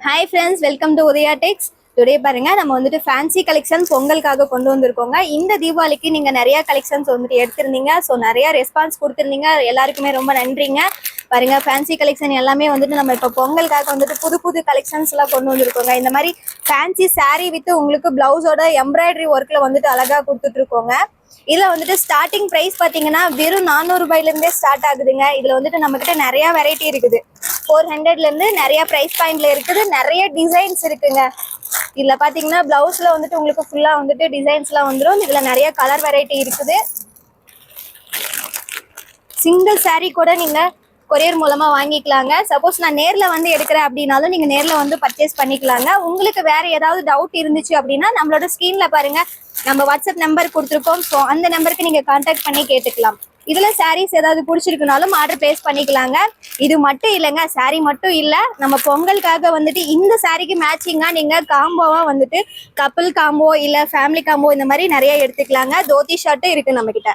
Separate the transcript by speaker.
Speaker 1: Hi friends, welcome to Udaya Techs. Today பாருங்க நம்ம வந்துட்டு ஃபேன்சி கலெக்ஷன் பொங்கலுக்காக கொண்டு வந்திருக்கோங்க. இந்த தீபாவளிக்கு நீங்க நிறைய கலெக்ஷன்ஸ் வந்துட்டு எடுத்துருந்தீங்க. ஸோ நிறைய ரெஸ்பான்ஸ் கொடுத்துருந்தீங்க. எல்லாருக்குமே ரொம்ப நன்றிங்க. பாருங்க ஃபேன்சி கலெக்ஷன் எல்லாமே வந்துட்டு நம்ம இப்போ பொங்கலுக்காக வந்துட்டு புது புது கலெக்ஷன்ஸ் எல்லாம் கொண்டு வந்திருக்கோங்க. இந்த மாதிரி ஃபேன்சி சாரீ வித் உங்களுக்கு பிளவுஸோட எம்ப்ராய்டரி ஒர்க்ல வந்துட்டு அழகா கொடுத்துட்டு இருக்கோங்க. இதுல வந்துட்டு ஸ்டார்டிங் பிரைஸ் பாத்தீங்கன்னா வெறும் 400 ரூபாயில இருந்தே ஸ்டார்ட் ஆகுதுங்க. இதுல வந்துட்டு நம்ம கிட்ட நிறைய வெரைட்டி இருக்குது. 400ல இருந்து நிறைய பிரைஸ் பாயிண்ட்ல இருக்குது. நிறைய டிசைன்ஸ் இருக்குங்க. இதுல பாத்தீங்கன்னா பிளவுஸ்ல வந்துட்டு உங்களுக்கு ஃபுல்லா வந்துட்டு டிசைன்ஸ் எல்லாம் வந்துடும். இதுல நிறைய கலர் வெரைட்டி இருக்குது. சிங்கிள் சாரீ கூட நீங்க கொரியர் மூலமா வாங்கிக்கலாங்க. சப்போஸ் நான் நேர்ல வந்து எடுக்கிறேன் அப்படின்னாலும் நீங்க நேர்ல வந்து பர்ச்சேஸ் பண்ணிக்கலாங்க. உங்களுக்கு வேற ஏதாவது டவுட் இருந்துச்சு அப்படின்னா நம்மளோட ஸ்கிரீன்ல பாருங்க, நம்ம வாட்ஸ்அப் நம்பர் கொடுத்துருக்கோம். ஸோ அந்த நம்பருக்கு நீங்க கான்டாக்ட் பண்ணி கேட்டுக்கலாம். இதுல சாரீஸ் ஏதாவது பிடிச்சிருக்குனாலும் ஆர்டர் பிளேஸ் பண்ணிக்கலாங்க. இது மட்டும் இல்லைங்க, சாரீ மட்டும் இல்ல, நம்ம பொங்கலுக்காக வந்துட்டு இந்த சாரீக்கு மேட்சிங்கா நீங்க காம்போவா வந்துட்டு கப்பிள் காம்போ இல்ல ஃபேமிலி காம்போ இந்த மாதிரி நிறைய எடுத்துக்கலாங்க. தோத்தி ஷர்ட்டும் இருக்கு நம்ம கிட்ட.